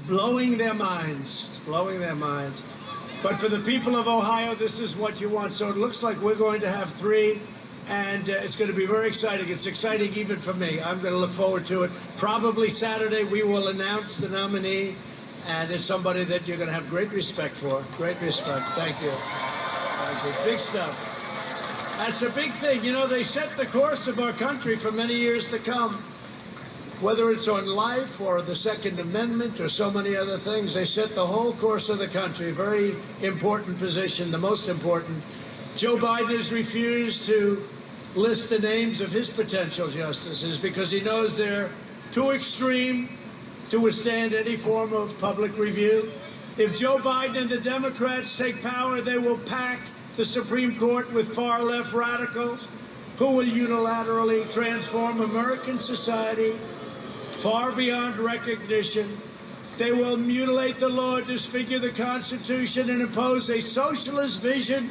blowing their minds. It's blowing their minds. But for the people of Ohio, this is what you want. So it looks like we're going to have three, and it's going to be very exciting. It's exciting even for me. I'm going to look forward to it. Probably Saturday we will announce the nominee, and it's somebody that you're going to have great respect for. Great respect. Thank you. Thank you. Big stuff. That's a big thing. You know, they set the course of our country for many years to come. Whether it's on life or the Second Amendment or so many other things, they set the whole course of the country. Very important position, the most important. Joe Biden has refused to list the names of his potential justices because he knows they're too extreme to withstand any form of public review. If Joe Biden and the Democrats take power, they will pack the Supreme Court with far-left radicals who will unilaterally transform American society far beyond recognition. They will mutilate the law, disfigure the Constitution, and impose a socialist vision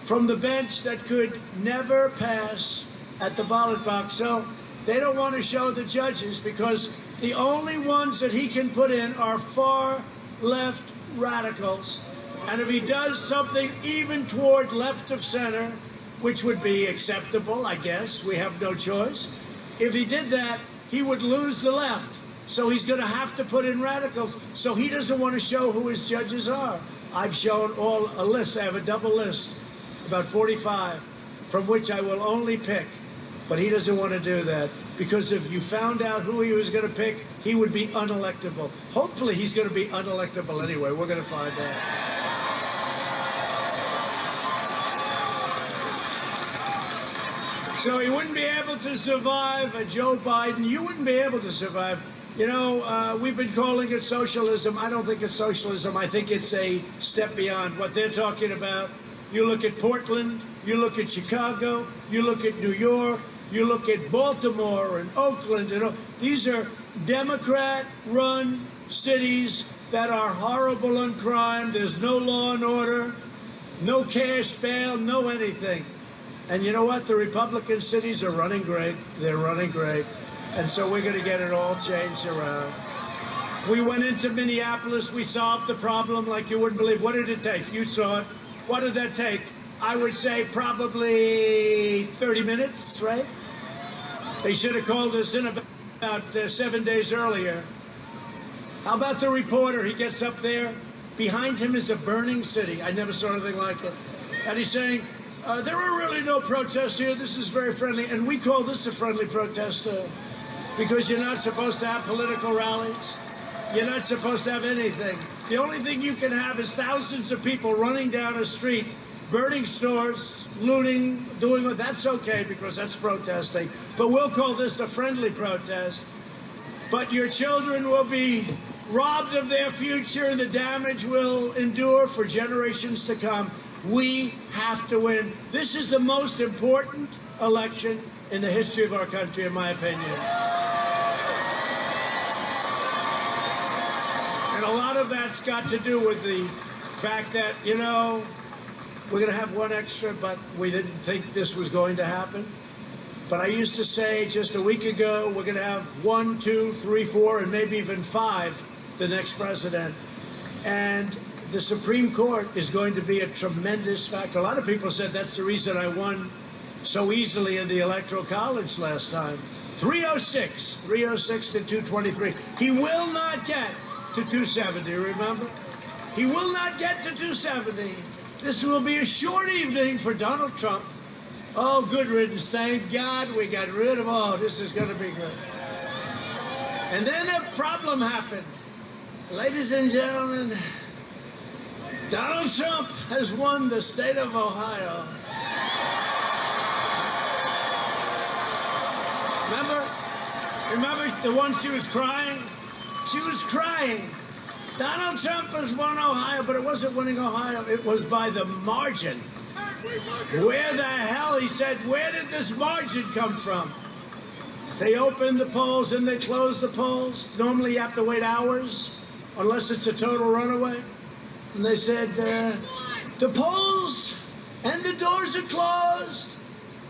from the bench that could never pass at the ballot box. So they don't want to show the judges because the only ones that he can put in are far left radicals. And if he does something even toward left of center, which would be acceptable, I guess, we have no choice. If he did that, he would lose the left. So he's going to have to put in radicals. So he doesn't want to show who his judges are. I've shown all a list. I have a double list, about 45, from which I will only pick. But he doesn't want to do that because if you found out who he was going to pick, he would be unelectable. Hopefully he's going to be unelectable anyway. We're going to find out. So he wouldn't be able to survive Joe Biden. You wouldn't be able to survive. You know, we've been calling it socialism. I don't think it's socialism. I think it's a step beyond what they're talking about. You look at Portland, you look at Chicago, you look at New York, you look at Baltimore and Oakland. And these are Democrat-run cities that are horrible on crime. There's no law and order, no cash bail, no anything. And you know what? The Republican cities are running great. They're running great. And so we're going to get it all changed around. We went into Minneapolis. We solved the problem like you wouldn't believe. What did it take? You saw it. What did that take? I would say probably 30 minutes, right? They should have called us in about 7 days earlier. How about the reporter? He gets up there. Behind him is a burning city. I never saw anything like it. And he's saying, there are really no protests here. This is very friendly. And we call this a friendly protest because you're not supposed to have political rallies. You're not supposed to have anything. The only thing you can have is thousands of people running down a street, burning stores, looting, doing what. That's okay because that's protesting. But we'll call this a friendly protest. But your children will be robbed of their future and the damage will endure for generations to come. We have to win. This is the most important election in the history of our country, in my opinion. And a lot of that's got to do with the fact that, you know, we're going to have one extra, but we didn't think this was going to happen. But I used to say just a week ago, we're going to have 1, 2, 3, 4, and maybe even 5 the next president. And the Supreme Court is going to be a tremendous factor. A lot of people said that's the reason I won so easily in the Electoral College last time. 306 to 223. He will not get to 270, remember? He will not get to 270. This will be a short evening for Donald Trump. Oh, good riddance. Thank God we got rid of, oh, this is going to be good. And then a problem happened. Ladies and gentlemen, Donald Trump has won the state of Ohio. Remember the one she was crying? She was crying. Donald Trump has won Ohio, but it wasn't winning Ohio. It was by the margin. Where the hell, he said, where did this margin come from? They opened the polls and they closed the polls. Normally you have to wait hours, unless it's a total runaway. And they said, the polls and the doors are closed.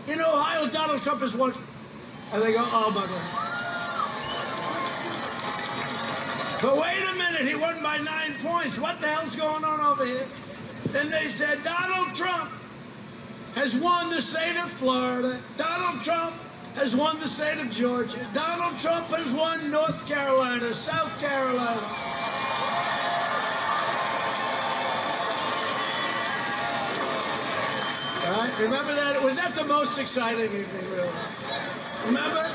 In Ohio, Donald Trump has won. And they go, oh, my God. But wait a minute, he won by 9 points. What the hell's going on over here? Then they said Donald Trump has won the state of Florida. Donald Trump has won the state of Georgia. Donald Trump has won North Carolina, South Carolina. All right, remember that? Was that the most exciting evening, really? Remember?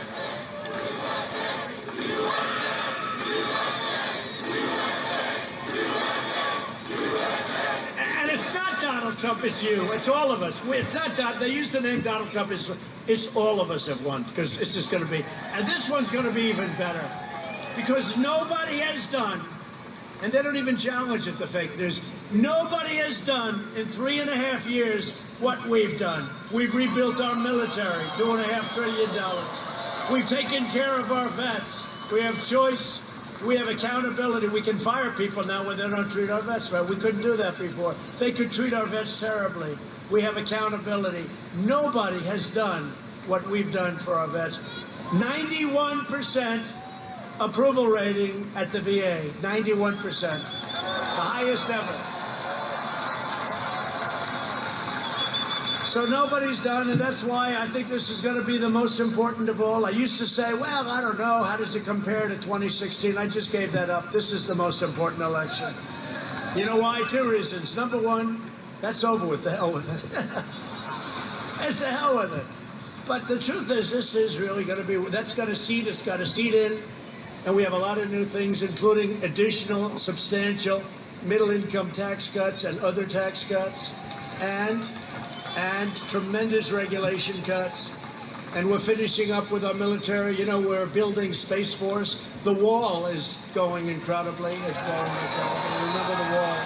And it's not Donald Trump, it's you. It's all of us. It's not that. They used the name Donald Trump. It's all of us have won, because it's just going to be. And this one's going to be even better, because nobody has done, and they don't even challenge it, the fake news. Nobody has done in 3.5 years what we've done. We've rebuilt our military, $2.5 trillion. We've taken care of our vets. We have choice. We have accountability. We can fire people now when they don't treat our vets right. We couldn't do that before. They could treat our vets terribly. We have accountability. Nobody has done what we've done for our vets. 91% approval rating at the VA. 91%. The highest ever. So nobody's done, and that's why I think this is going to be the most important of all. I used to say, well, I don't know, how does it compare to 2016? I just gave that up. This is the most important election. You know why? 2 reasons. Number one, that's over with. The hell with it. It's the hell with it. But the truth is, this is really going to be, that's got a seat, it's got a seat in, and we have a lot of new things, including additional, substantial middle-income tax cuts and other tax cuts, and tremendous regulation cuts. And we're finishing up with our military. You know, we're building Space Force. The wall is going incredibly. It's going incredibly. Remember the wall.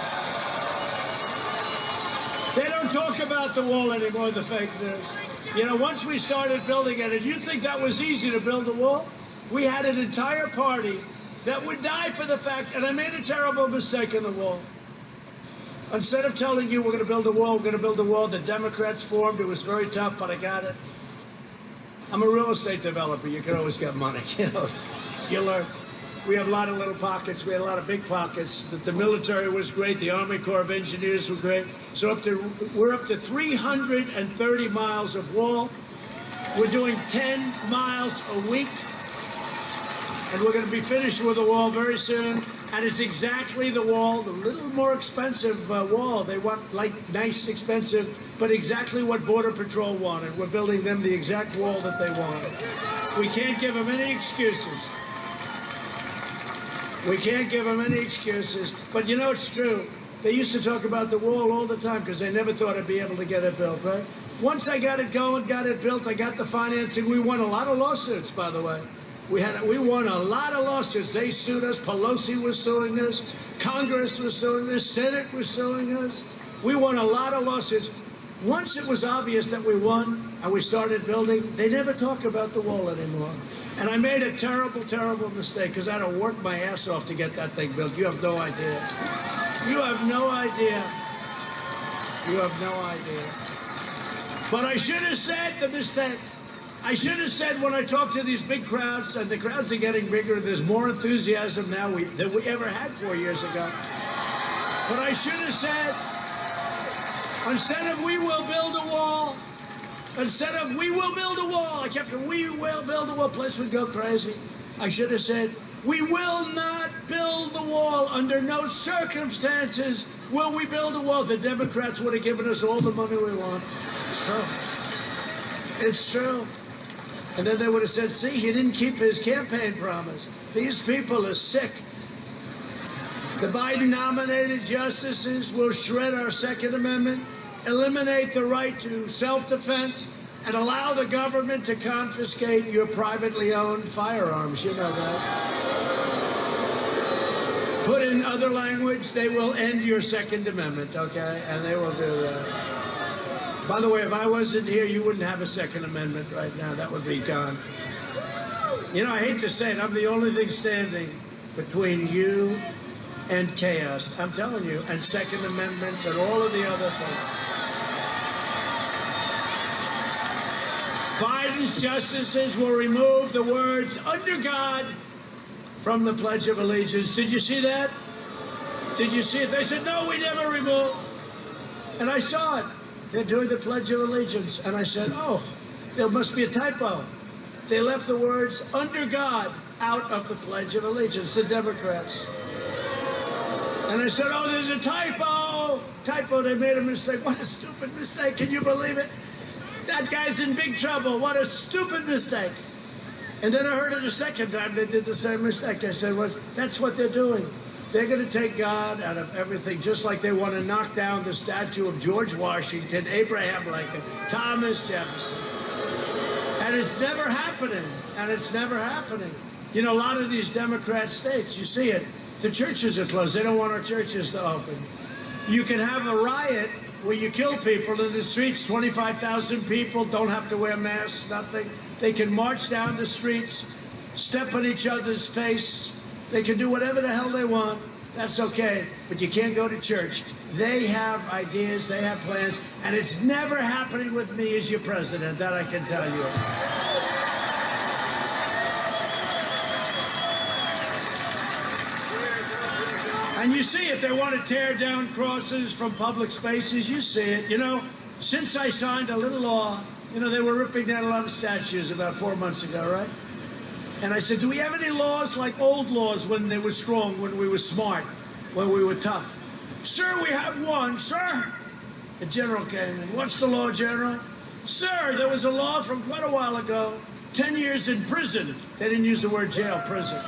They don't talk about the wall anymore, the fake news. You know, once we started building it, and you think that was easy to build a wall? We had an entire party that would die for the fact, and I made a terrible mistake in the wall. Instead of telling you we're going to build a wall, we're going to build a wall, the Democrats formed. It was very tough, but I got it. I'm a real estate developer. You can always get money, you know. You learn. We have a lot of little pockets. We had a lot of big pockets. The military was great. The Army Corps of Engineers were great. So we're up to 330 miles of wall. We're doing 10 miles a week. And we're going to be finished with the wall very soon. And it's exactly the wall, the little more expensive wall. They want, like, nice, expensive, but exactly what Border Patrol wanted. We're building them the exact wall that they wanted. We can't give them any excuses. We can't give them any excuses. But you know, it's true. They used to talk about the wall all the time because they never thought I'd be able to get it built, right? Once I got it going, got it built, I got the financing. We won a lot of lawsuits, by the way. We won a lot of lawsuits. They sued us. Pelosi was suing us. Congress was suing us. Senate was suing us. We won a lot of lawsuits. Once it was obvious that we won and we started building, they never talk about the wall anymore. And I made a terrible, terrible mistake because I had to work my ass off to get that thing built. You have no idea. You have no idea. You have no idea. But I should have said the mistake. I should have said when I talk to these big crowds, and the crowds are getting bigger, there's more enthusiasm now than we ever had 4 years ago. But I should have said, instead of we will build a wall, instead of we will build a wall, I kept saying, we will build a wall, place would go crazy. I should have said, we will not build the wall. Under no circumstances will we build a wall. The Democrats would have given us all the money we want. It's true. It's true. And then they would have said, see, he didn't keep his campaign promise. These people are sick. The Biden-nominated justices will shred our Second Amendment, eliminate the right to self-defense, and allow the government to confiscate your privately owned firearms. You know that. Put in other language, they will end your Second Amendment, okay? And they will do that. By the way, if I wasn't here, you wouldn't have a Second Amendment right now. That would be gone. You know, I hate to say it, I'm the only thing standing between you and chaos. I'm telling you, and Second Amendments and all of the other things. Biden's justices will remove the words under God from the Pledge of Allegiance. Did you see that? Did you see it? They said, no, we never removed. And I saw it. They're doing the Pledge of Allegiance. And I said, oh, there must be a typo. They left the words "under God" out of the Pledge of Allegiance, the Democrats. And I said, oh, there's a typo. Typo, they made a mistake. What a stupid mistake. Can you believe it? That guy's in big trouble. What a stupid mistake. And then I heard it a second time. They did the same mistake. I said, well, that's what they're doing. They're going to take God out of everything, just like they want to knock down the statue of George Washington, Abraham Lincoln, Thomas Jefferson. And it's never happening. And it's never happening. You know, a lot of these Democrat states, you see it, the churches are closed. They don't want our churches to open. You can have a riot where you kill people in the streets, 25,000 people, don't have to wear masks, nothing. They can march down the streets, step on each other's face. They can do whatever the hell they want. That's okay, but you can't go to church. They have ideas, they have plans, and it's never happening with me as your president, that I can tell you. And you see it, they want to tear down crosses from public spaces, you see it. You know, since I signed a little law, you know, they were ripping down a lot of statues about 4 months ago, right? And I said, do we have any laws like old laws when they were strong, when we were smart, when we were tough? Sir, we have one, sir. The general came in. What's the law, General? Sir, there was a law from quite a while ago, 10 years in prison. They didn't use the word jail, prison.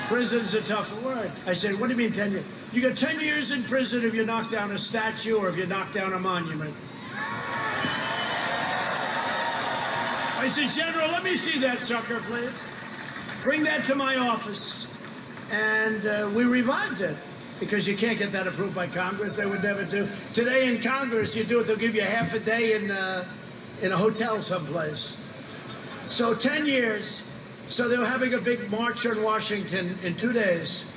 Prison's a tougher word. I said, what do you mean 10 years? You got 10 years in prison if you knock down a statue or if you knock down a monument. I said, General, let me see that sucker, please. Bring that to my office. And we revived it because you can't get that approved by Congress. They would never do. Today in Congress, you do it, they'll give you half a day in a hotel someplace. So 10 years. So they were having a big march in Washington in 2 days.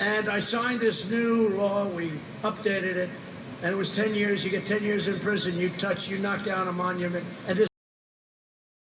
And I signed this new law. We updated it. And it was 10 years. You get 10 years in prison. You knock down a monument. And this